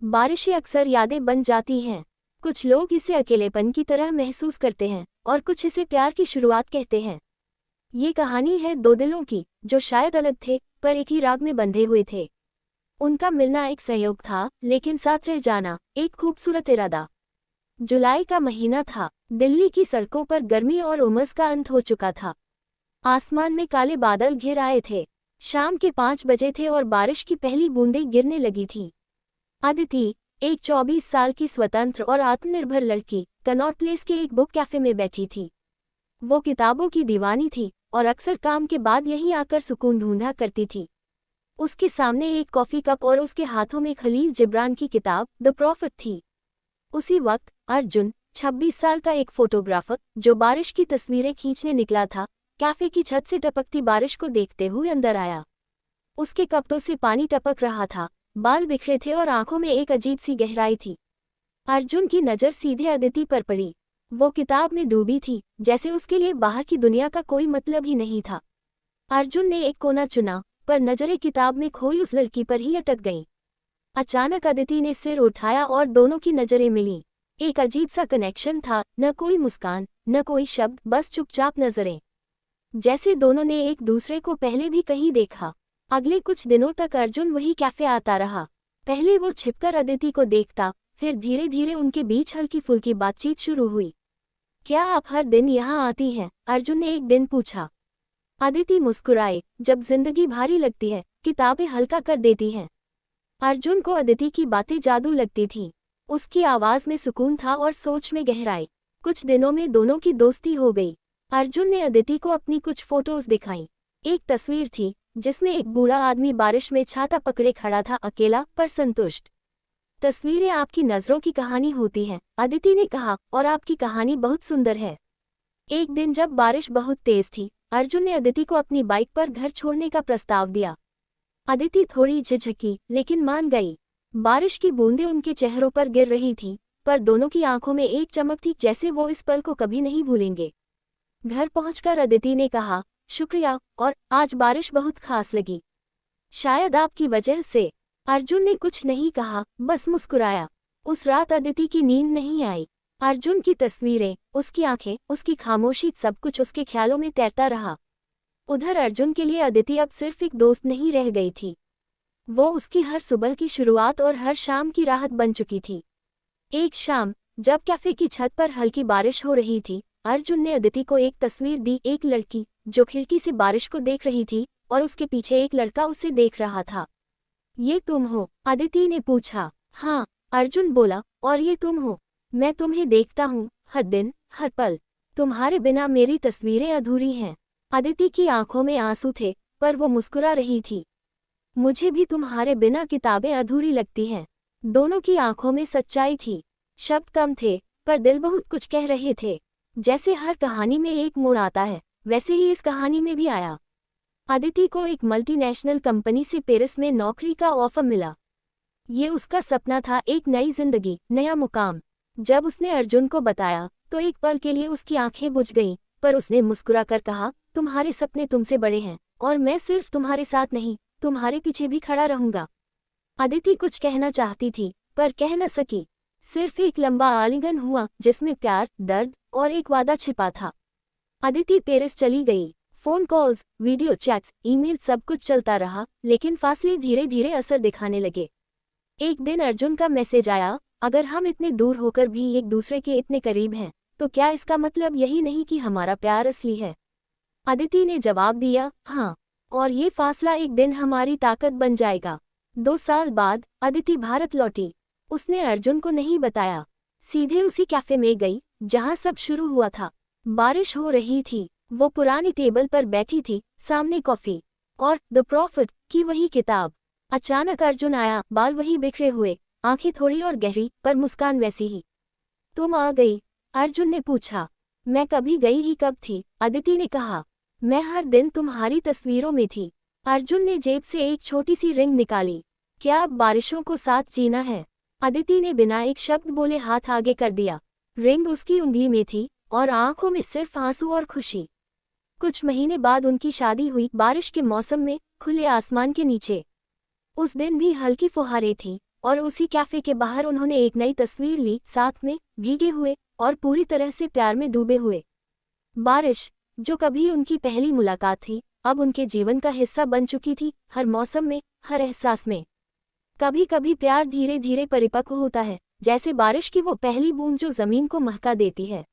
बारिशें अक्सर यादें बन जाती हैं। कुछ लोग इसे अकेलेपन की तरह महसूस करते हैं और कुछ इसे प्यार की शुरुआत कहते हैं। ये कहानी है दो दिलों की, जो शायद अलग थे पर एक ही राग में बंधे हुए थे। उनका मिलना एक संयोग था, लेकिन साथ रह जाना एक खूबसूरत इरादा। जुलाई का महीना था। दिल्ली की सड़कों पर गर्मी और उमस का अंत हो चुका था। आसमान में काले बादल घिर आए थे। शाम के 5 बजे थे और बारिश की पहली बूंदें गिरने लगी थीं। अदिति, एक 24 साल की स्वतंत्र और आत्मनिर्भर लड़की, कनॉट प्लेस के एक बुक कैफे में बैठी थी। वो किताबों की दीवानी थी और अक्सर काम के बाद यहीं आकर सुकून ढूंढा करती थी। उसके सामने एक कॉफी कप और उसके हाथों में खलील जिब्रान की किताब द प्रॉफिट थी। उसी वक्त अर्जुन, 26 साल का एक फोटोग्राफर, जो बारिश की तस्वीरें खींचने निकला था, कैफे की छत से टपकती बारिश को देखते हुए अंदर आया। उसके कपड़ों से पानी टपक रहा था, बाल बिखरे थे और आंखों में एक अजीब सी गहराई थी। अर्जुन की नज़र सीधे अदिति पर पड़ी। वो किताब में डूबी थी, जैसे उसके लिए बाहर की दुनिया का कोई मतलब ही नहीं था। अर्जुन ने एक कोना चुना, पर नजरें किताब में खोई उस लड़की पर ही अटक गईं। अचानक अदिति ने सिर उठाया और दोनों की नजरें मिलीं। एक अजीब सा कनेक्शन था, न कोई मुस्कान, न कोई शब्द, बस चुपचाप नजरें। जैसे दोनों ने एक दूसरे को पहले भी कहीं देखा। अगले कुछ दिनों तक अर्जुन वही कैफे आता रहा। पहले वो छिपकर अदिति को देखता, फिर धीरे धीरे उनके बीच हल्की फुल्की बातचीत शुरू हुई। क्या आप हर दिन यहाँ आती हैं? अर्जुन ने एक दिन पूछा। अदिति मुस्कुराए। जब जिंदगी भारी लगती है, किताबें हल्का कर देती हैं। अर्जुन को अदिति की बातें जादू लगती थीं। उसकी आवाज में सुकून था और सोच में गहराई। कुछ दिनों में दोनों की दोस्ती हो गई। अर्जुन ने अदिति को अपनी कुछ फोटोज दिखाई। एक तस्वीर थी जिसमें एक बूढ़ा आदमी बारिश में छाता पकड़े खड़ा था, अकेला पर संतुष्ट। तस्वीरें आपकी नज़रों की कहानी होती हैं, अदिति ने कहा, और आपकी कहानी बहुत सुंदर है। एक दिन जब बारिश बहुत तेज थी, अर्जुन ने अदिति को अपनी बाइक पर घर छोड़ने का प्रस्ताव दिया। अदिति थोड़ी झिझकी, लेकिन मान गई। बारिश की बूंदें उनके चेहरों पर गिर रही थीं, पर दोनों की आंखों में एक चमक थी, जैसे वो इस पल को कभी नहीं भूलेंगे। घर पहुंचकर अदिति ने कहा, शुक्रिया, और आज बारिश बहुत खास लगी। शायद आपकी वजह से। अर्जुन ने कुछ नहीं कहा, बस मुस्कुराया। उस रात अदिति की नींद नहीं आई। अर्जुन की तस्वीरें, उसकी आंखें, उसकी खामोशी, सब कुछ उसके ख्यालों में तैरता रहा। उधर अर्जुन के लिए अदिति अब सिर्फ एक दोस्त नहीं रह गई थी। वो उसकी हर सुबह की शुरुआत और हर शाम की राहत बन चुकी थी। एक शाम, जब कैफे की छत पर हल्की बारिश हो रही थी, अर्जुन ने अदिति को एक तस्वीर दी। एक लड़की जो खिड़की से बारिश को देख रही थी, और उसके पीछे एक लड़का उसे देख रहा था। ये तुम हो? अदिति ने पूछा। हाँ, अर्जुन बोला, और ये तुम हो? मैं तुम्हें देखता हूँ, हर दिन, हर पल। तुम्हारे बिना मेरी तस्वीरें अधूरी हैं। अदिति की आंखों में आंसू थे, पर वो मुस्कुरा रही थी। मुझे भी तुम्हारे बिना किताबें अधूरी लगती हैं। दोनों की आंखों में सच्चाई थी। शब्द कम थे, पर दिल बहुत कुछ कह रहे थे। जैसे हर कहानी में एक मोड़ आता है, वैसे ही इस कहानी में भी आया। अदिति को एक मल्टीनेशनल कंपनी से पेरिस में नौकरी का ऑफर मिला। ये उसका सपना था, एक नई जिंदगी, नया मुकाम। जब उसने अर्जुन को बताया, तो एक पल के लिए उसकी आंखें बुझ गईं, पर उसने मुस्कुराकर कहा, तुम्हारे सपने तुमसे बड़े हैं, और मैं सिर्फ तुम्हारे साथ नहीं, तुम्हारे पीछे भी खड़ा रहूंगा। अदिति कुछ कहना चाहती थी, पर कह न सकी। सिर्फ एक लंबा आलिंगन हुआ, जिसमें प्यार, दर्द और एक वादा छिपा था। अदिति पेरिस चली गई। Phone calls, video chats, email, सब कुछ चलता रहा, लेकिन फासले धीरे धीरे असर दिखाने लगे। एक दिन अर्जुन का मैसेज आया, अगर हम इतने दूर होकर भी एक दूसरे के इतने करीब हैं, तो क्या इसका मतलब यही नहीं कि हमारा प्यार असली है? अदिति ने जवाब दिया, हाँ, और ये फासला एक दिन हमारी ताकत बन जाएगा। 2 साल बाद अदिति भारत लौटी। उसने अर्जुन को नहीं बताया। सीधे उसी कैफे में गई जहां सब शुरू हुआ था। बारिश हो रही थी। वो पुरानी टेबल पर बैठी थी, सामने कॉफी और द प्रॉफिट की वही किताब। अचानक अर्जुन आया, बाल वही बिखरे हुए, आंखें थोड़ी और गहरी, पर मुस्कान वैसी ही। तुम आ गई? अर्जुन ने पूछा। मैं कभी गई ही कब थी, अदिति ने कहा। मैं हर दिन तुम्हारी तस्वीरों में थी। अर्जुन ने जेब से एक छोटी सी रिंग निकाली। क्या अब बारिशों को साथ जीना है? अदिति ने बिना एक शब्द बोले हाथ आगे कर दिया। रिंग उसकी उंगली में थी और आंखों में सिर्फ आंसू और खुशी। कुछ महीने बाद उनकी शादी हुई, बारिश के मौसम में, खुले आसमान के नीचे। उस दिन भी हल्की फुहारें थीं, और उसी कैफे के बाहर उन्होंने एक नई तस्वीर ली, साथ में भीगे हुए और पूरी तरह से प्यार में डूबे हुए। बारिश, जो कभी उनकी पहली मुलाकात थी, अब उनके जीवन का हिस्सा बन चुकी थी, हर मौसम में, हर एहसास में। कभी कभी प्यार धीरे धीरे परिपक्व होता है, जैसे बारिश की वो पहली बूंद जो जमीन को महका देती है।